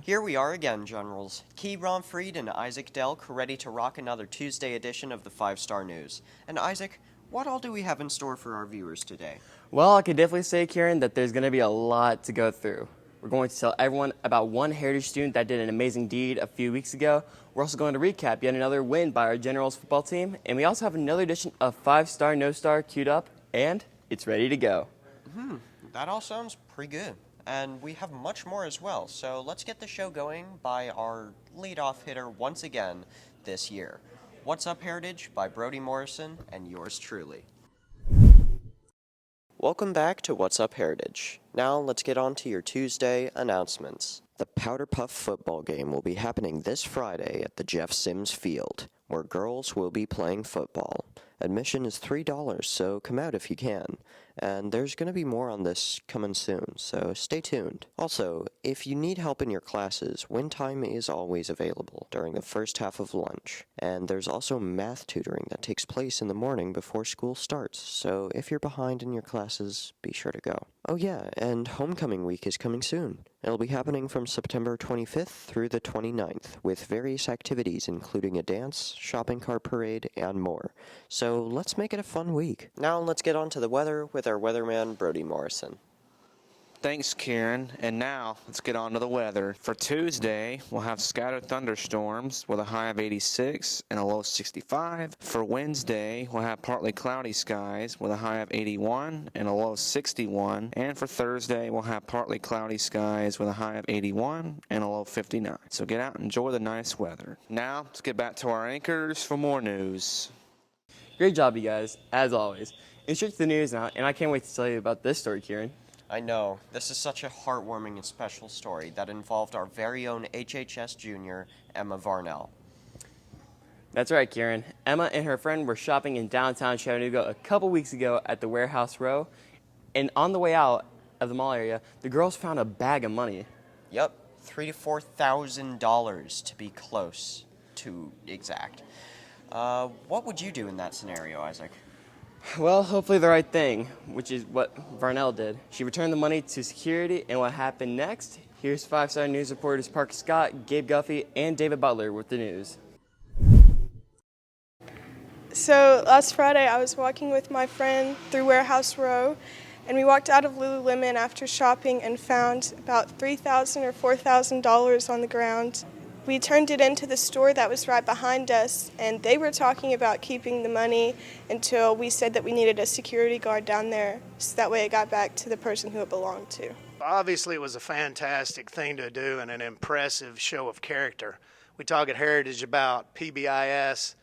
Here we are again, Generals. Key Romfried and Isaac Delk ready to rock another Tuesday edition of the 5-Star News. And Isaac, what all do we have in store for our viewers today? Well, I could definitely say, Kieran, that there's going to be a lot to go through. We're going to tell everyone about one Heritage student that did an amazing deed a few weeks ago. We're also going to recap yet another win by our Generals football team. And we also have another edition of 5-Star, No Star queued up, and it's ready to go. That all sounds pretty good. And we have much more as well, so let's get the show going by our leadoff hitter once again this year. What's Up Heritage by Brody Morrison and yours truly. Welcome back to What's Up Heritage. Now let's get on to your Tuesday announcements. The Powder Puff football game will be happening this Friday at the Jeff Sims Field, where girls will be playing football. Admission is $3, so come out if you can. And there's going to be more on this coming soon, so stay tuned. Also, if you need help in your classes, win time is always available during the first half of lunch. And there's also math tutoring that takes place in the morning before school starts, so if you're behind in your classes, be sure to go. Oh yeah, and homecoming week is coming soon. It'll be happening from September 25th through the 29th, with various activities including a dance, shopping cart parade, and more. So let's make it a fun week. Now let's get on to the weather with our weatherman, Brody Morrison. Thanks, Kieran. And now, let's get on to the weather. For Tuesday, we'll have scattered thunderstorms with a high of 86 and a low of 65. For Wednesday, we'll have partly cloudy skies with a high of 81 and a low of 61. And for Thursday, we'll have partly cloudy skies with a high of 81 and a low of 59. So get out and enjoy the nice weather. Now, let's get back to our anchors for more news. Great job, you guys, as always. And straight to the news now, and I can't wait to tell you about this story, Kieran. I know, this is such a heartwarming and special story that involved our very own HHS junior, Emma Varnell. That's right, Kieran. Emma and her friend were shopping in downtown Chattanooga a couple weeks ago at the Warehouse Row, and on the way out of the mall area, the girls found a bag of money. Yep, $3,000 to $4,000 to be close to exact. What would you do in that scenario, Isaac? Well, hopefully the right thing, which is what Varnell did. She returned the money to security, and what happened next? Here's 5-Star News reporters Parker Scott, Gabe Guffey, and David Butler with the news. So last Friday, I was walking with my friend through Warehouse Row, and we walked out of Lululemon after shopping and found about $3,000 or $4,000 on the ground. We turned it into the store that was right behind us, and they were talking about keeping the money until we said that we needed a security guard down there, so that way it got back to the person who it belonged to. Obviously, it was a fantastic thing to do and an impressive show of character. We talk at Heritage about PBIS,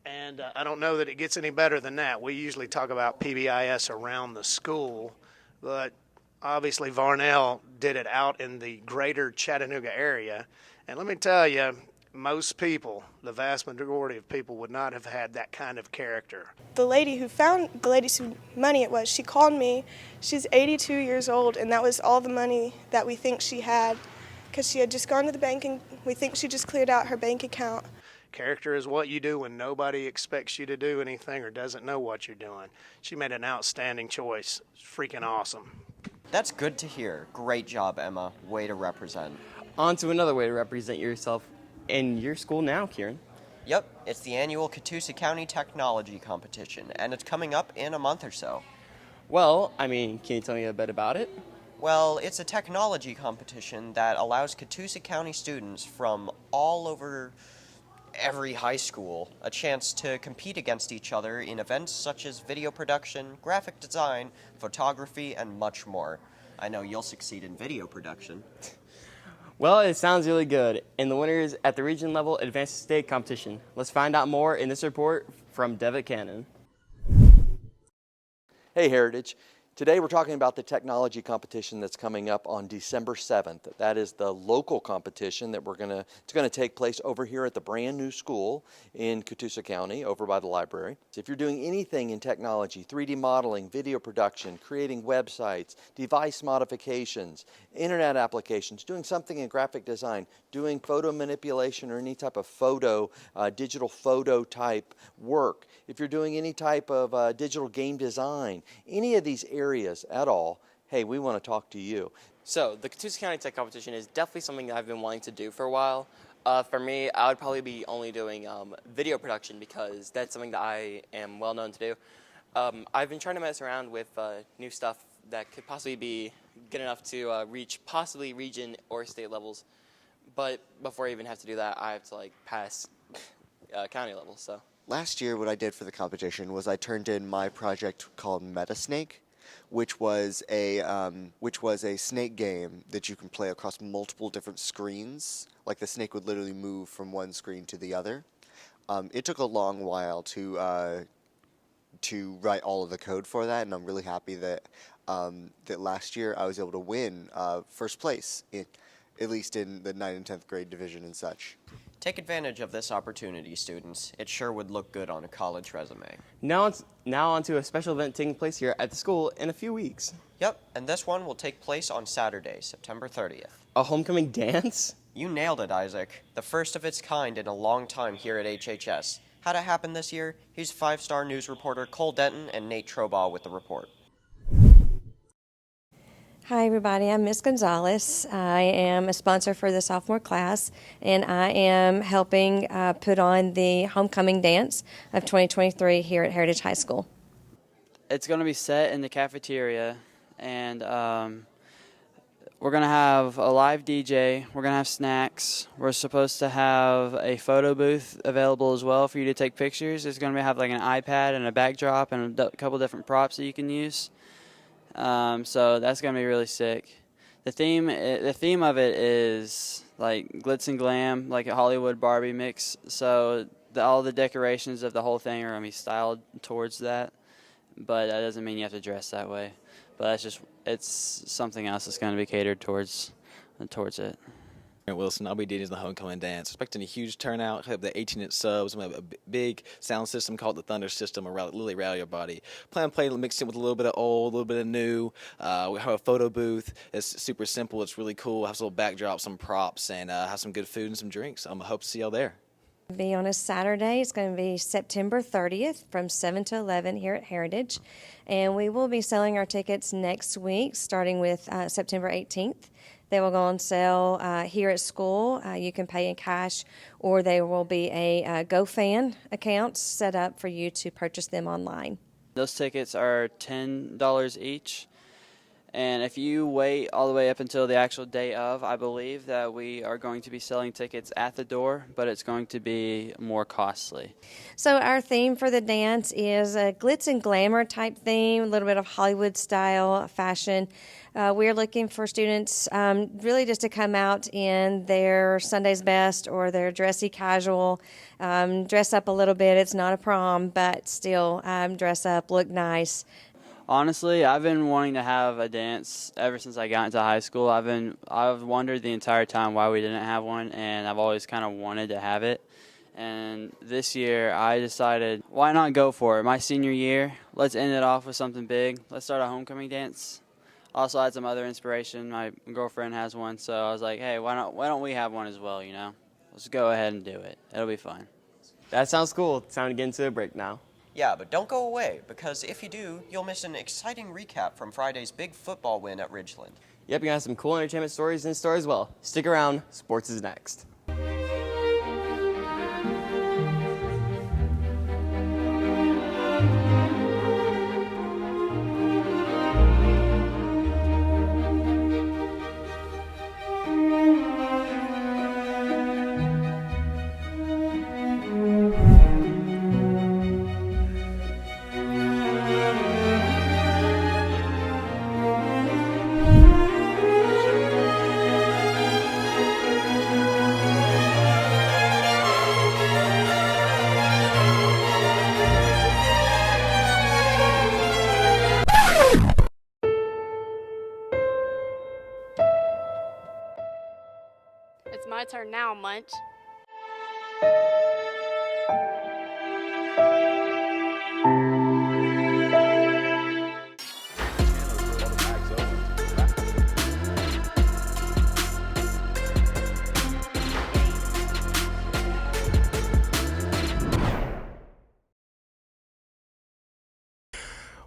and I don't know that it gets any better than that. We usually talk about PBIS around the school, but obviously Varnell did it out in the greater Chattanooga area. And let me tell you, most people, the vast majority of people, would not have had that kind of character. The lady who found the lady's whose money it was, she called me. She's 82 years old, and that was all the money that we think she had, because she had just gone to the bank, and we think she just cleared out her bank account. Character is what you do when nobody expects you to do anything or doesn't know what you're doing. She made an outstanding choice. It's freaking awesome. That's good to hear. Great job, Emma. Way to represent. On to another way to represent yourself in your school now, Kieran. Yep, it's the annual Catoosa County Technology Competition, and it's coming up in a month or so. Well, can you tell me a bit about it? Well, it's a technology competition that allows Catoosa County students from all over every high school a chance to compete against each other in events such as video production, graphic design, photography, and much more. I know you'll succeed in video production. Well, it sounds really good. And the winners at the region level advance to state competition. Let's find out more in this report from Devitt Cannon. Hey Heritage. Today we're talking about the technology competition that's coming up on December 7th. That is the local competition that it's going to take place over here at the brand new school in Catoosa County, over by the library. So if you're doing anything in technology, 3D modeling, video production, creating websites, device modifications, internet applications, doing something in graphic design, doing photo manipulation or any type of digital photo type work, if you're doing any type of digital game design, any of these areas at all, hey, we want to talk to you. So the Catoosa County Tech Competition is definitely something that I've been wanting to do for a while. For me, I would probably be only doing video production because that's something that I am well known to do. I've been trying to mess around with new stuff that could possibly be good enough to reach possibly region or state levels. But before I even have to do that, I have to pass county level. So last year, what I did for the competition was I turned in my project called Metasnake, which was a snake game that you can play across multiple different screens. Like the snake would literally move from one screen to the other. It took a long while to write all of the code for that, and I'm really happy that that last year I was able to win first place, at least in the 9th and 10th grade division and such. Take advantage of this opportunity, students. It sure would look good on a college resume. now on to a special event taking place here at the school in a few weeks. Yep, and this one will take place on Saturday, September 30th. A homecoming dance? You nailed it, Isaac. The first of its kind in a long time here at HHS. How'd it happen this year? Here's 5-star news reporter Cole Denton and Nate Trobaugh with the report. Hi everybody, I'm Miss Gonzalez. I am a sponsor for the sophomore class, and I am helping put on the homecoming dance of 2023 here at Heritage High School. It's going to be set in the cafeteria, and we're going to have a live DJ, we're going to have snacks, we're supposed to have a photo booth available as well for you to take pictures. It's going to have an iPad and a backdrop and a couple different props that you can use. So that's going to be really sick. The theme of it is glitz and glam, like a Hollywood Barbie mix. So all the decorations of the whole thing are going to be styled towards that. But that doesn't mean you have to dress that way. But it's something else that's going to be catered towards it. Wilson, I'll be DJing the homecoming dance. Expecting a huge turnout. Have the 18-inch subs. We have a big sound system called the Thunder System, a really rally your body. Plan on playing, mixed in with a little bit of old, a little bit of new. We have a photo booth. It's super simple. It's really cool. Have some little backdrops, some props, and have some good food and some drinks. I hope to see y'all there. Be on a Saturday. It's going to be September 30th from 7 to 11 here at Heritage, and we will be selling our tickets next week, starting with September 18th. They will go on sale here at school. You can pay in cash, or there will be a GoFan account set up for you to purchase them online. Those tickets are $10 each. And if you wait all the way up until the actual day of, I believe that we are going to be selling tickets at the door, but it's going to be more costly. So our theme for the dance is a glitz and glamour type theme, a little bit of Hollywood style fashion. We're looking for students really just to come out in their Sunday's best or their dressy casual, dress up a little bit. It's not a prom, but still dress up, look nice. Honestly, I've been wanting to have a dance ever since I got into high school. I've wondered the entire time why we didn't have one, and I've always kind of wanted to have it. And this year, I decided, why not go for it? My senior year, let's end it off with something big. Let's start a homecoming dance. Also, I had some other inspiration. My girlfriend has one, so I was like, hey, why don't we have one as well, you know? Let's go ahead and do it. It'll be fun. That sounds cool. It's time to get into a break now. Yeah, but don't go away, because if you do, you'll miss an exciting recap from Friday's big football win at Ridgeland. Yep, you're going to have some cool entertainment stories in store as well. Stick around. Sports is next. It's my turn now, Munch.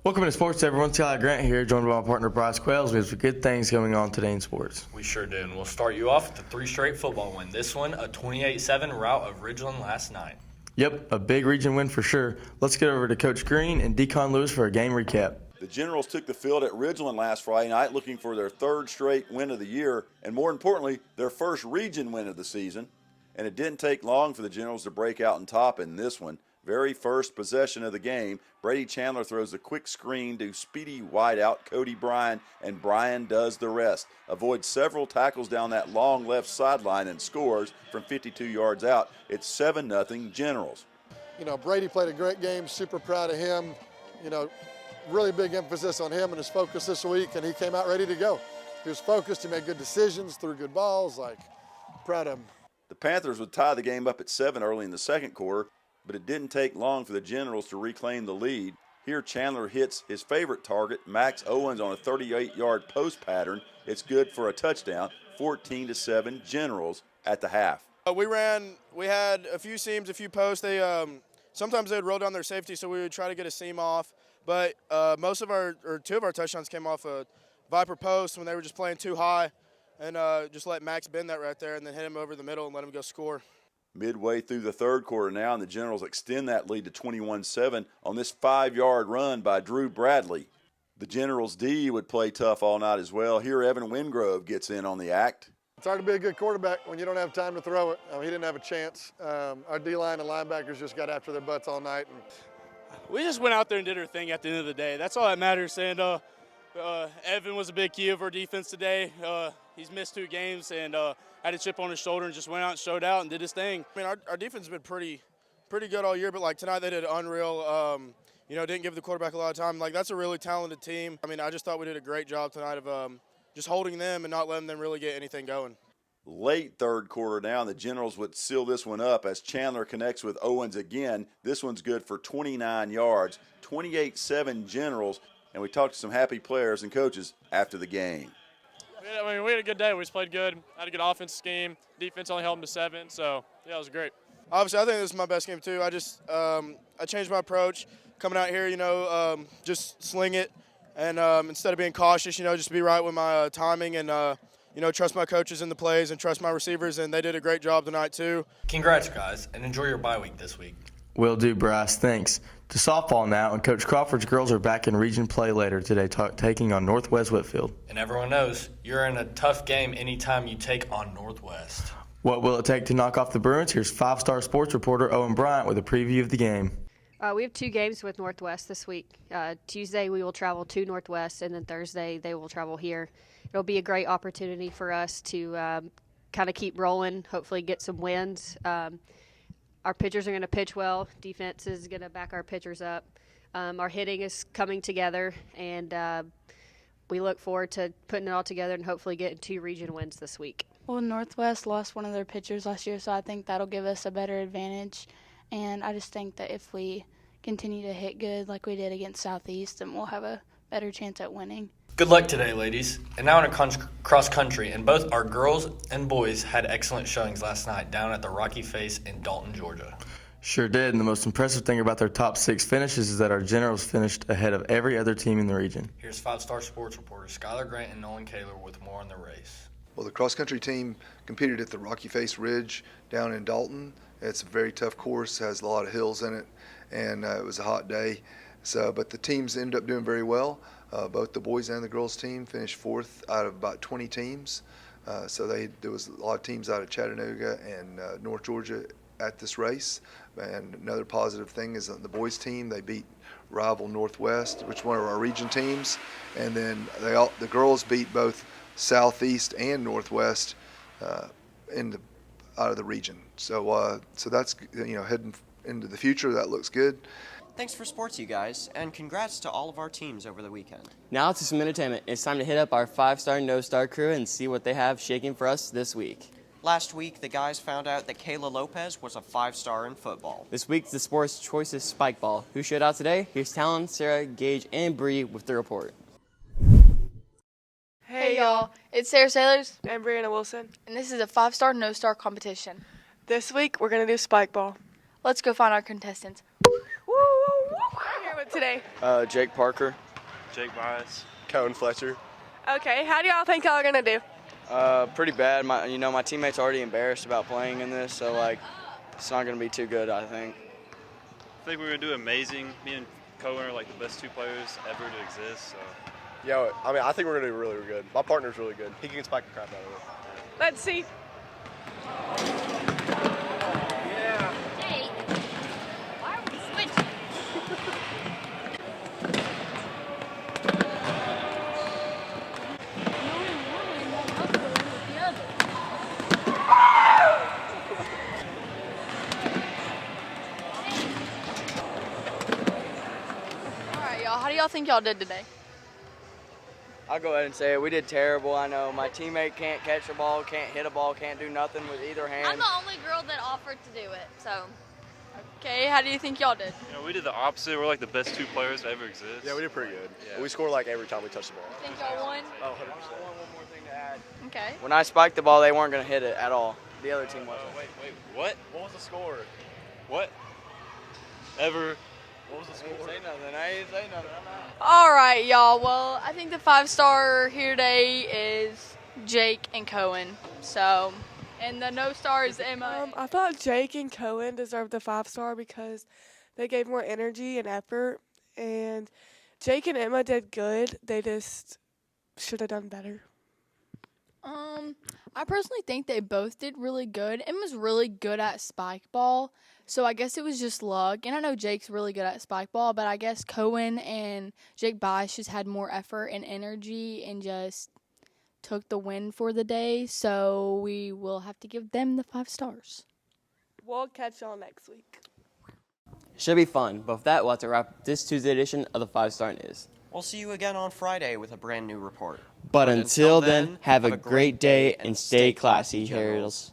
Welcome to Sports, everyone. Tyler Grant here, joined by my partner Bryce Quells. We have some good things going on today in sports. We sure do, and we'll start you off with the 3 straight football win. This one, a 28-7 rout of Ridgeland last night. Yep, a big region win for sure. Let's get over to Coach Green and Deacon Lewis for a game recap. The Generals took the field at Ridgeland last Friday night looking for their 3rd straight win of the year, and more importantly, their first region win of the season. And it didn't take long for the Generals to break out on top in this one. Very first possession of the game, Brady Chandler throws a quick screen to speedy wideout Cody Bryan, and Bryan does the rest. Avoids several tackles down that long left sideline and scores from 52 yards out. It's 7-0 Generals. Brady played a great game, super proud of him. Really big emphasis on him and his focus this week, and he came out ready to go. He was focused, he made good decisions, threw good balls, proud of him. The Panthers would tie the game up at 7 early in the second quarter, but it didn't take long for the Generals to reclaim the lead. Here Chandler hits his favorite target, Max Owens, on a 38-yard post pattern. It's good for a touchdown, 14-7 Generals at the half. We had a few seams, a few posts. Sometimes they would roll down their safety, so we would try to get a seam off. But two of our touchdowns came off a Viper post when they were just playing too high, and just let Max bend that right there and then hit him over the middle and let him go score. Midway through the third quarter now, and the Generals extend that lead to 21-7 on this 5-yard run by Drew Bradley. The Generals' D would play tough all night as well. Here Evan Wingrove gets in on the act. It's hard to be a good quarterback when you don't have time to throw it. He didn't have a chance. Our D-line and linebackers just got after their butts all night. We just went out there and did our thing at the end of the day. That's all that matters. And Evan was a big key of our defense today. He's missed 2 games and had a chip on his shoulder and just went out and showed out and did his thing. I mean, our defense has been pretty good all year, but tonight they did unreal. Didn't give the quarterback a lot of time. That's a really talented team. I mean, I just thought we did a great job tonight of just holding them and not letting them really get anything going. Late third quarter now, and the Generals would seal this one up as Chandler connects with Owens again. This one's good for 29 yards, 28-7 Generals, and we talked to some happy players and coaches after the game. We had a good day. We just played good. Had a good offensive scheme. Defense only held them to 7, so yeah, it was great. Obviously, I think this is my best game too. I changed my approach coming out here. Just sling it, and instead of being cautious, just be right with my timing and trust my coaches in the plays and trust my receivers, and they did a great job tonight too. Congrats, guys, and enjoy your bye week this week. Will do, Bryce. Thanks. To softball now, and Coach Crawford's girls are back in region play later today, taking on Northwest Whitfield. And everyone knows you're in a tough game anytime you take on Northwest. What will it take to knock off the Bruins? Here's 5-star sports reporter Owen Bryant with a preview of the game. We have 2 games with Northwest this week. Tuesday we will travel to Northwest, and then Thursday they will travel here. It'll be a great opportunity for us to kind of keep rolling, hopefully get some wins. Our pitchers are going to pitch well. Defense is going to back our pitchers up. Our hitting is coming together, and we look forward to putting it all together and hopefully getting 2 region wins this week. Well, Northwest lost one of their pitchers last year, so I think that'll give us a better advantage. And I just think that if we continue to hit good like we did against Southeast, then we'll have a better chance at winning. Good luck today, ladies. And now in a cross country, and both our girls and boys had excellent showings last night down at the Rocky Face in Dalton, Georgia. Sure did, and the most impressive thing about their top 6 finishes is that our Generals finished ahead of every other team in the region. Here's 5-star sports reporters Skylar Grant and Nolan Kaler with more on the race. Well, the cross-country team competed at the Rocky Face Ridge down in Dalton. It's a very tough course, has a lot of hills in it, and it was a hot day. But the teams ended up doing very well. Both the boys and the girls team finished 4th out of about 20 teams. There was a lot of teams out of Chattanooga and North Georgia at this race. And another positive thing is that the boys team, they beat rival Northwest, which is one of our region teams. And then the girls beat both Southeast and Northwest out of the region. So that's, heading into the future, that looks good. Thanks for sports, you guys, and congrats to all of our teams over the weekend. Now to some entertainment. It's time to hit up our 5-star, no-star crew and see what they have shaking for us this week. Last week, the guys found out that Kayla Lopez was a 5-star in football. This week, the sports choice is spike ball. Who showed out today? Here's Talon, Sarah, Gage, and Bree with the report. Hey y'all, it's Sarah Sailors and Brianna Wilson, and this is a 5-star, no-star competition. This week, we're going to do spike ball. Let's go find our contestants. I'm here with today? Jake Parker. Jake Bias. Cohen Fletcher. Okay, how do y'all think y'all are going to do? Pretty bad. My teammates already embarrassed about playing in this, so it's not going to be too good, I think. I think we're going to do amazing. Me and Cohen are the best 2 players ever to exist. So. Yeah, I think we're going to do really, really good. My partner's really good. He can spike the crap out of it. Let's see. Yeah. Hey, why are we switching? All right, y'all. How do y'all think y'all did today? I'll go ahead and say it. We did terrible. I know my teammate can't catch a ball, can't hit a ball, can't do nothing with either hand. I'm the only girl that offered to do it, so. Okay, how do you think y'all did? We did the opposite. We're the best 2 players to ever exist. Yeah, we did pretty good. Yeah. We score every time we touch the ball. Think y'all won? Oh, 100%. One more thing to add. Okay. When I spiked the ball, they weren't going to hit it at all. The other team wasn't. Wait, what? What was the score? What? Ever? What was the score? I ain't say nothing. I'm out. All right, y'all. Well, I think the 5-star here today is Jake and Cohen. So, and the no star is Emma. I thought Jake and Cohen deserved the 5-star because they gave more energy and effort. And Jake and Emma did good. They just should have done better. I personally think they both did really good. Emma's really good at spike ball, so I guess it was just luck. And I know Jake's really good at spike ball, but I guess Cohen and Jake Bias just had more effort and energy and just took the win for the day. So we will have to give them the 5 stars. We'll catch y'all next week. Should be fun, but with that, we'll have to wrap this Tuesday edition of the 5-Star News. We'll see you again on Friday with a brand new report. But until then, have a great day and stay classy, Heralders.